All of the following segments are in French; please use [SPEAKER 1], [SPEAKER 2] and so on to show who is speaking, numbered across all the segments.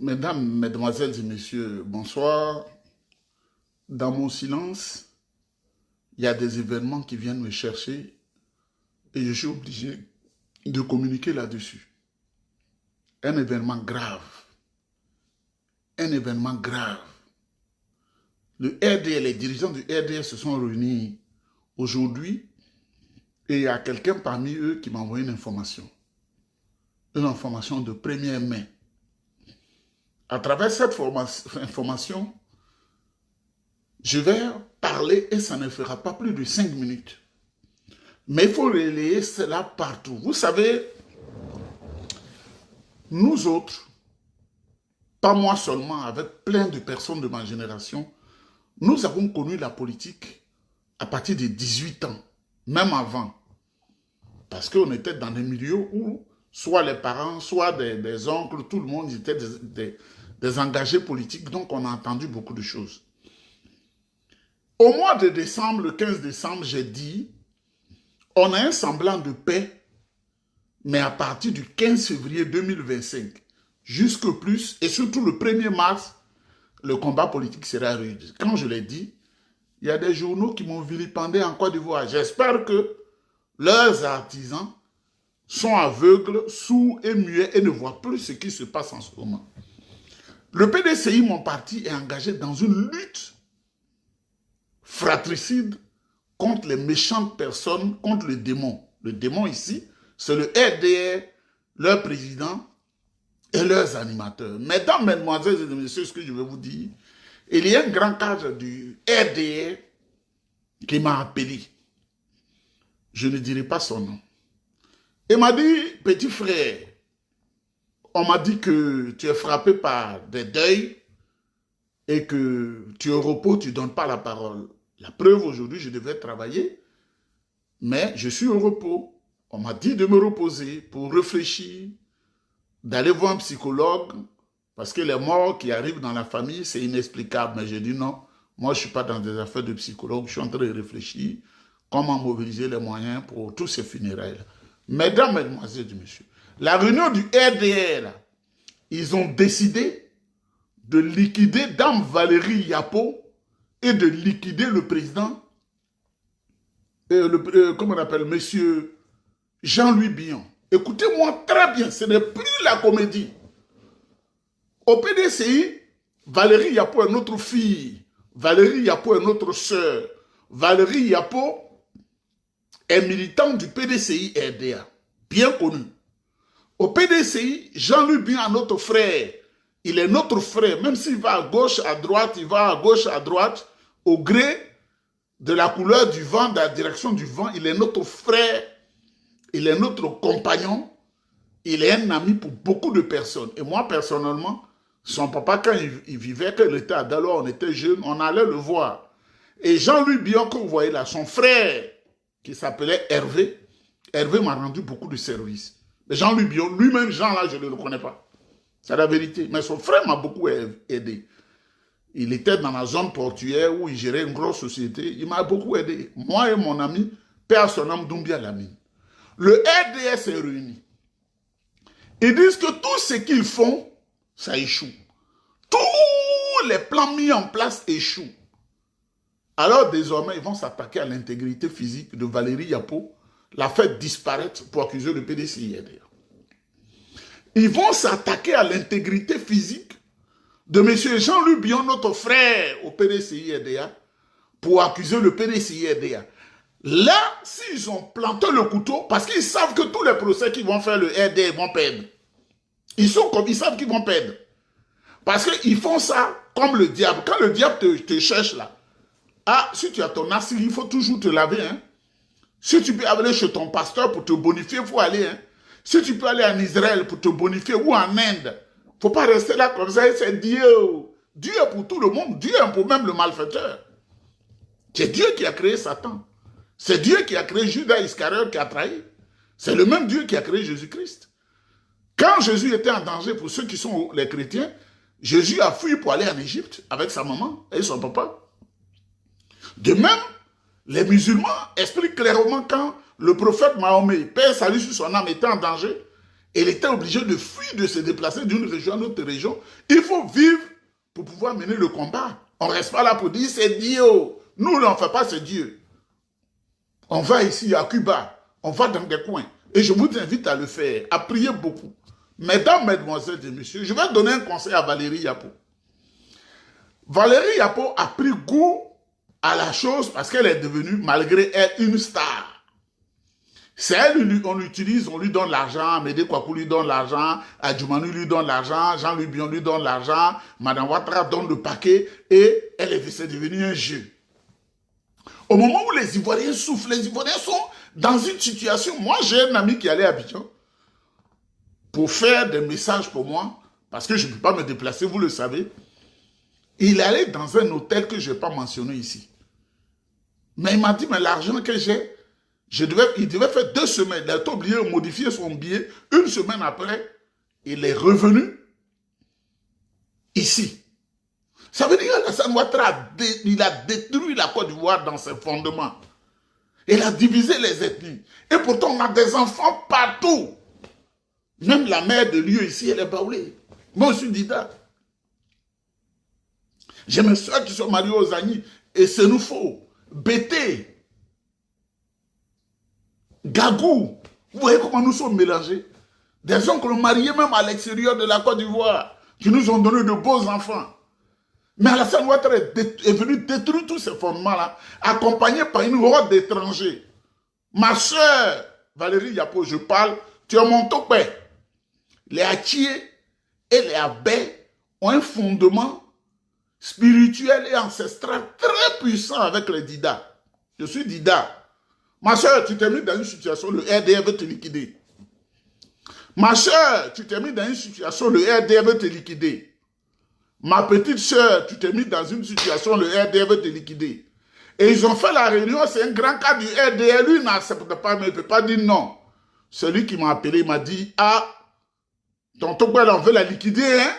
[SPEAKER 1] Mesdames, Mesdemoiselles et Messieurs, bonsoir. Dans mon silence, il y a des événements qui viennent me chercher et je suis obligé de communiquer là-dessus. Un événement grave. Un événement grave. Le RDS, les dirigeants du RDS se sont réunis aujourd'hui et il y a quelqu'un parmi eux qui m'a envoyé une information. Une information de première main. À travers cette information, je vais parler et ça ne fera pas plus de 5 minutes. Mais il faut relayer cela partout. Vous savez, nous autres, pas moi seulement, avec plein de personnes de ma génération, nous avons connu la politique à partir de 18 ans, même avant. Parce qu'on était dans des milieux où soit les parents, soit des oncles, tout le monde était des engagés politiques, donc on a entendu beaucoup de choses. Au mois de décembre, le 15 décembre, j'ai dit, on a un semblant de paix, mais à partir du 15 février 2025, jusque plus, et surtout le 1er mars, le combat politique sera rude. Quand je l'ai dit, il y a des journaux qui m'ont vilipendé en Côte d'Ivoire. J'espère que leurs artisans sont aveugles, sourds et muets et ne voient plus ce qui se passe en ce moment. Le PDCI, mon parti, est engagé dans une lutte fratricide contre les méchantes personnes, contre le démon. Le démon ici, c'est le RDR, leur président et leurs animateurs. Mesdames, Mesdemoiselles et Messieurs, ce que je vais vous dire, il y a un grand cadre du RDR qui m'a appelé. Je ne dirai pas son nom. Il m'a dit, petit frère, on m'a dit que tu es frappé par des deuils et que tu es au repos, tu ne donnes pas la parole. La preuve, aujourd'hui, je devais travailler, mais je suis au repos. On m'a dit de me reposer pour réfléchir, d'aller voir un psychologue, parce que les morts qui arrivent dans la famille, c'est inexplicable. Mais j'ai dit non, moi je ne suis pas dans des affaires de psychologue, je suis en train de réfléchir comment mobiliser les moyens pour tous ces funérailles. Mesdames, Mesdemoiselles et Messieurs, la réunion du RDR, là, ils ont décidé de liquider Dame Valérie Yapo et de liquider le président, comment on appelle, monsieur Jean-Louis Billon. Écoutez-moi très bien, ce n'est plus la comédie. Au PDCI, Valérie Yapo est notre fille, Valérie Yapo est notre sœur, Valérie Yapo est militante du PDCI RDA, bien connu. Au PDCI, Jean-Louis Billon est notre frère. Il est notre frère, même s'il va à gauche, à droite, il va à gauche, à droite, au gré de la couleur du vent, de la direction du vent. Il est notre frère, il est notre compagnon, il est un ami pour beaucoup de personnes. Et moi, personnellement, son papa, quand il vivait, quand il était à Daloa, on était jeunes, on allait le voir. Et Jean-Louis Billon, que vous voyez là, son frère, qui s'appelait Hervé, Hervé m'a rendu beaucoup de services. Mais Jean-Louis Billon, lui-même, Jean, là, je ne le connais pas. C'est la vérité. Mais son frère m'a beaucoup aidé. Il était dans la zone portuaire où il gérait une grosse société. Il m'a beaucoup aidé. Moi et mon ami, père son âme Doumbia Lamine. Le RDS est réuni. Ils disent que tout ce qu'ils font, ça échoue. Tous les plans mis en place échouent. Alors désormais, ils vont s'attaquer à l'intégrité physique de Valérie Yapo, la faire disparaître pour accuser le PDCI RDA. Ils vont s'attaquer à l'intégrité physique de M. Jean-Louis Billon, notre frère au PDCI RDA, pour accuser le PDCI RDA. Là, s'ils ont planté le couteau, parce qu'ils savent que tous les procès qu'ils vont faire le RDA vont perdre. Ils savent qu'ils vont perdre. Parce qu'ils font ça comme le diable. Quand le diable te cherche là, ah, si tu as ton acide, il faut toujours te laver. Hein. Si tu peux aller chez ton pasteur pour te bonifier, il faut aller. Hein. Si tu peux aller en Israël pour te bonifier ou en Inde, il ne faut pas rester là comme ça. C'est Dieu. Dieu est pour tout le monde. Dieu est pour même le malfaiteur. C'est Dieu qui a créé Satan. C'est Dieu qui a créé Judas Iscariote qui a trahi. C'est le même Dieu qui a créé Jésus-Christ. Quand Jésus était en danger, pour ceux qui sont les chrétiens, Jésus a fui pour aller en Égypte avec sa maman et son papa. De même, les musulmans expliquent clairement quand le prophète Mahomet, paix et salut sur son âme, était en danger, Il était obligé de fuir, de se déplacer d'une région à une autre région. Il faut vivre pour pouvoir mener le combat. On ne reste pas là pour dire c'est Dieu. Nous, on ne fait pas c'est Dieu. On va ici à Cuba, on va dans des coins. Et je vous invite à le faire, à prier beaucoup. Mesdames, mesdemoiselles et messieurs, je vais donner un conseil à Valérie Yapo. Valérie Yapo a pris goût à la chose parce qu'elle est devenue, malgré elle, une star. C'est elle, on l'utilise, on lui donne l'argent, Médé Kwaku lui donne l'argent, Adjumanu lui donne l'argent, Jean-Louis Bion lui donne l'argent, Madame Ouattara donne le paquet et c'est devenu un jeu. Au moment où les Ivoiriens souffrent, les Ivoiriens sont dans une situation. Moi, j'ai un ami qui allait à Abidjan pour faire des messages pour moi, parce que je ne peux pas me déplacer, vous le savez. Il allait dans un hôtel que je n'ai pas mentionné ici. Mais il m'a dit, mais l'argent que j'ai, il devait faire 2 semaines. Il a oublié de modifier son billet. 1 semaine après, il est revenu ici. Ça veut dire qu'Alassane Ouattara, il a détruit la Côte d'Ivoire dans ses fondements. Il a divisé les ethnies. Et pourtant, on a des enfants partout. Même la mère de Lieu ici, elle est baoulée. Moi, je suis Dida. J'ai mes soeurs qui sont mariées aux Agnis. Et c'est nous faux. Bété. Gagou. Vous voyez comment nous sommes mélangés. Des gens que l'on mariait même à l'extérieur de la Côte d'Ivoire. Qui nous ont donné de beaux enfants. Mais Alassane Ouattara est venu détruire tous ces fondements-là, accompagné par une horde d'étrangers. Ma soeur, Valérie Yapo, je parle, tu es mon topé. Les Atiés et les Abé ont un fondement spirituel et ancestral très puissant avec les Dida. Je suis Dida. Ma soeur, tu t'es mis dans une situation, le RDR veut te liquider. Ma soeur, tu t'es mis dans une situation, le RDR veut te liquider. Ma petite soeur, tu t'es mis dans une situation, le RDR veut te liquider. Et ils ont fait la réunion, c'est un grand cas du RDR, lui n'accepte pas, mais il ne peut pas dire non. Celui qui m'a appelé m'a dit, ah, tonton Bell, on veut la liquider, hein?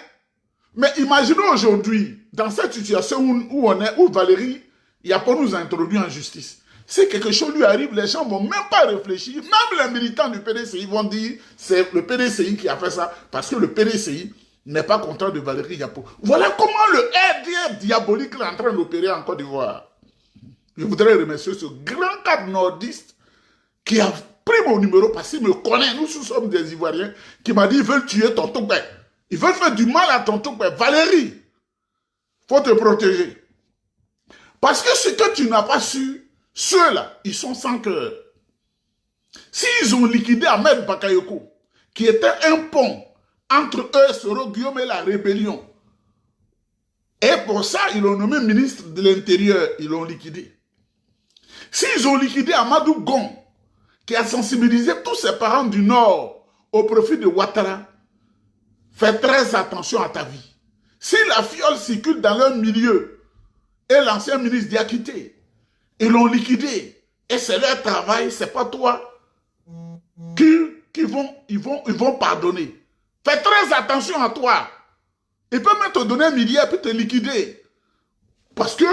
[SPEAKER 1] Mais imaginez aujourd'hui, dans cette situation où on est, où Valérie Yapo nous a introduit en justice. Si quelque chose lui arrive, les gens ne vont même pas réfléchir. Même les militants du PDCI vont dire, c'est le PDCI qui a fait ça, parce que le PDCI n'est pas content de Valérie Yapo. Voilà comment le RDR diabolique est en train d'opérer en Côte d'Ivoire. Je voudrais remercier ce grand cadre nordiste qui a pris mon numéro parce qu'il me connaît, nous sommes des Ivoiriens, qui m'a dit, ils veulent tuer tonton Père. Ils veulent faire du mal à tonton Père. Valérie, il faut te protéger. Parce que ce que tu n'as pas su, ceux-là, ils sont sans cœur. S'ils ont liquidé Ahmed Bakayoko, qui était un pont entre eux, Soro Guillaume et la rébellion. Et pour ça, ils l'ont nommé ministre de l'Intérieur. Ils l'ont liquidé. S'ils ont liquidé Amadou Gon, qui a sensibilisé tous ses parents du Nord au profit de Ouattara, fais très attention à ta vie. Si la fiole circule dans leur milieu, et l'ancien ministre Diakité, ils l'ont liquidé, et c'est leur travail, c'est pas toi, ils vont pardonner. Fais très attention à toi. Il peut même te donner 1 milliard et puis te liquider. Parce que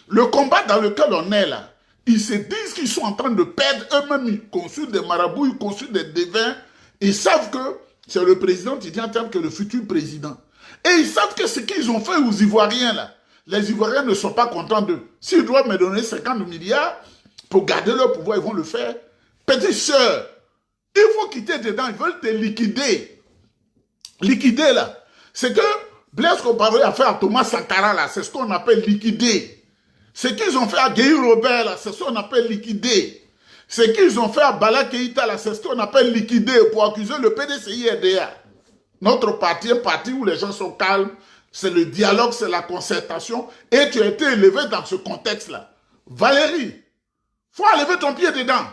[SPEAKER 1] le combat dans lequel on est là, ils se disent qu'ils sont en train de perdre eux-mêmes. Ils consultent des marabouts, ils consultent des devins. Ils savent que c'est le président qui en termes que le futur président. Et ils savent que ce qu'ils ont fait aux Ivoiriens là, les Ivoiriens ne sont pas contents d'eux. S'ils doivent me donner 50 milliards pour garder leur pouvoir, ils vont le faire. Petite sœur, il faut quitter dedans, ils veulent te liquider. Liquider là, c'est que Blaise Compaoré a fait à Thomas Sankara là, c'est ce qu'on appelle liquider. Ce qu'ils ont fait à Guy Robert là, c'est ce qu'on appelle liquider. Ce qu'ils ont fait à Bala Keïta là, c'est ce qu'on appelle liquider pour accuser le PDCI-RDA. Notre parti, un parti où les gens sont calmes, c'est le dialogue, c'est la concertation, et tu as été élevé dans ce contexte là. Valérie, faut enlever ton pied dedans.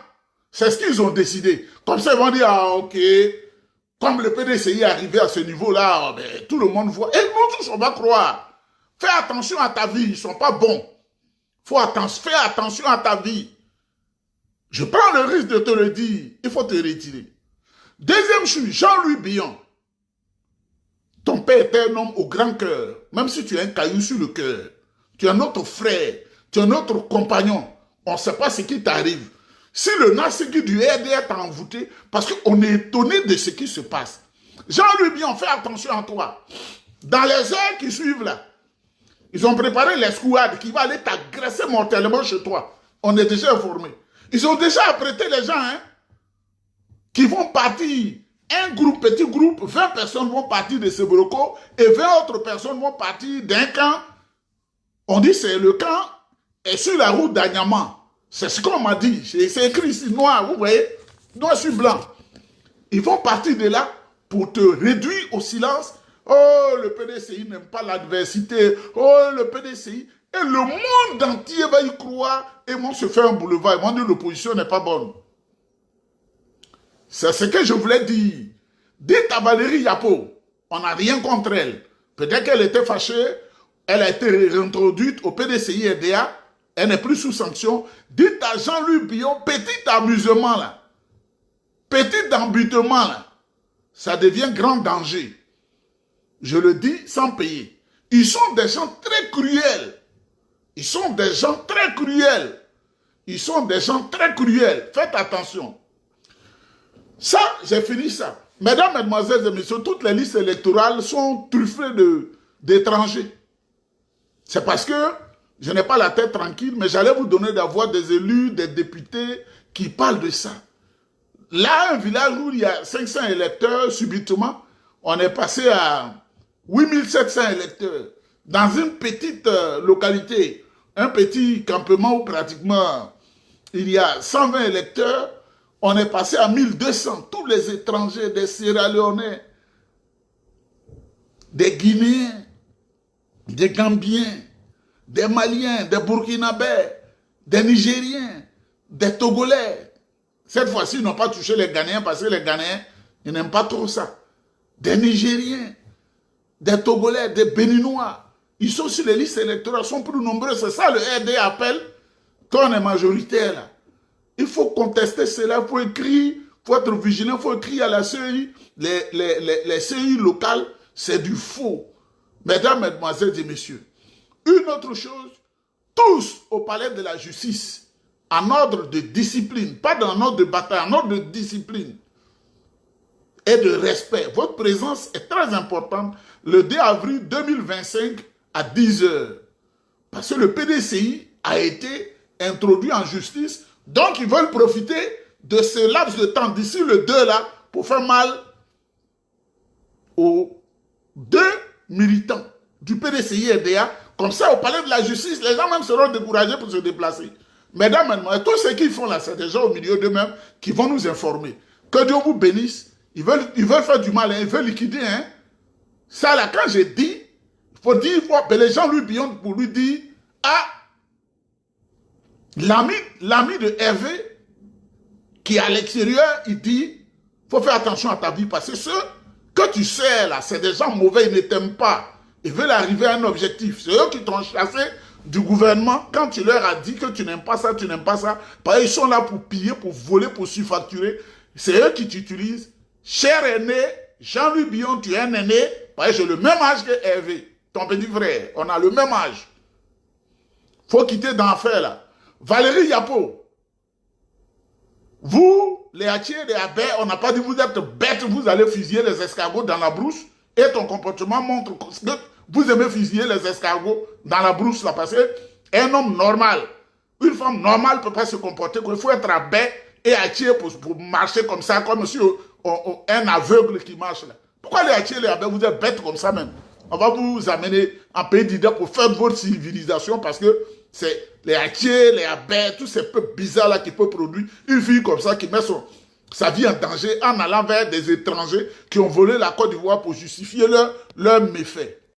[SPEAKER 1] C'est ce qu'ils ont décidé. Comme ça ils vont dire, ah ok, comme le PDCI est arrivé à ce niveau-là, ben, tout le monde voit. Et nous tous, on va croire. Fais attention à ta vie, ils ne sont pas bons. Fais attention à ta vie. Je prends le risque de te le dire, il faut te retirer. Deuxième chose, Jean-Louis Bion. Ton père était un homme au grand cœur, même si tu as un caillou sur le cœur. Tu es notre frère, tu es notre compagnon. On ne sait pas ce qui t'arrive. Si le Nassegui du RDA t'a envoûté, parce qu'on est étonné de ce qui se passe. Jean-Louis Bion, fais attention à toi. Dans les heures qui suivent là, ils ont préparé l'escouade qui va aller t'agresser mortellement chez toi. On est déjà informé. Ils ont déjà apprêté les gens qui vont partir. Un groupe, petit groupe, 20 personnes vont partir de Sebroko et 20 autres personnes vont partir d'un camp. On dit c'est le camp est sur la route d'Anyama. C'est ce qu'on m'a dit. C'est écrit ici noir, vous voyez, noir sur blanc. Ils vont partir de là pour te réduire au silence. Oh, le PDCI n'aime pas l'adversité. Oh, le PDCI. Et le monde entier va y croire et vont se faire un boulevard. Ils vont dire que l'opposition n'est pas bonne. C'est ce que je voulais dire. Dites à Valérie Yapo, on n'a rien contre elle. Peut-être qu'elle était fâchée, elle a été réintroduite au PDCI RDA, elle n'est plus sous sanction. Dites à Jean-Louis Bion, petit amusement là, petit embutement là, ça devient grand danger. Je le dis sans payer. Ils sont des gens très cruels. Ils sont des gens très cruels. Ils sont des gens très cruels. Faites attention. Ça, j'ai fini ça. Mesdames, mesdemoiselles et messieurs, toutes les listes électorales sont truffées d'étrangers. C'est parce que je n'ai pas la tête tranquille, mais j'allais vous donner d'avoir des élus, des députés qui parlent de ça. Là, un village où il y a 500 électeurs, subitement, on est passé à 8700 électeurs. Dans une petite localité, un petit campement où pratiquement il y a 120 électeurs, on est passé à 1200. Tous les étrangers, des Sierra-Léonais, des Guinéens, des Gambiens, des Maliens, des Burkinabés, des Nigériens, des Togolais. Cette fois-ci, ils n'ont pas touché les Ghanéens parce que les Ghanéens, ils n'aiment pas trop ça. Des Nigériens, des Togolais, des Béninois. Ils sont sur les listes électorales, ils sont plus nombreux. C'est ça le RD appelle quand on est majoritaire là. Il faut contester cela, il faut écrire, il faut être vigilant, il faut écrire à la CEI. Les CEI locales, c'est du faux. Mesdames, mesdemoiselles et messieurs, une autre chose, tous au palais de la justice, en ordre de discipline, pas en ordre de bataille, en ordre de discipline et de respect. Votre présence est très importante le 2 avril 2025 à 10 h. Parce que le PDCI a été introduit en justice. Donc, ils veulent profiter de ce laps de temps d'ici le 2 là pour faire mal aux 2 militants du PDCI RDA. Comme ça, au palais de la justice, les gens même seront découragés pour se déplacer. Mesdames, mesdemoiselles, tous ceux qui font là, c'est des gens au milieu d'eux-mêmes qui vont nous informer. Que Dieu vous bénisse. Ils veulent faire du mal, hein, ils veulent liquider. Hein. Ça là, quand j'ai dit, il faut dire, les gens lui billonnent pour lui dire, ah, l'ami de Hervé, qui est à l'extérieur, il dit, il faut faire attention à ta vie, parce que ceux que tu sais là, c'est des gens mauvais, ils ne t'aiment pas. Ils veulent arriver à un objectif. C'est eux qui t'ont chassé du gouvernement quand tu leur as dit que tu n'aimes pas ça, tu n'aimes pas ça. Parce qu'ils sont là pour piller, pour voler, pour surfacturer. C'est eux qui t'utilisent. Cher aîné, Jean-Louis Bion, tu es un aîné, parce que j'ai le même âge que Hervé, ton petit frère. On a le même âge. Faut quitter d'enfer là. Valérie Yapo, vous, les Hattiers, les Abais, on n'a pas dit vous êtes bêtes, vous allez fusiller les escargots dans la brousse, et ton comportement montre que vous aimez fusiller les escargots dans la brousse là, parce qu'un homme normal, une femme normale ne peut pas se comporter, il faut être Abais et Hattier pour marcher comme ça, comme si un aveugle qui marche là. Pourquoi les Hattiers, les Abais, vous êtes bêtes comme ça même? On va vous amener en pays d'Ida pour faire votre civilisation, parce que c'est les Hattiers, les Abais, tous ces peuples bizarres là qui peuvent produire une fille comme ça qui met sa vie en danger en allant vers des étrangers qui ont volé la Côte d'Ivoire pour justifier leur méfait.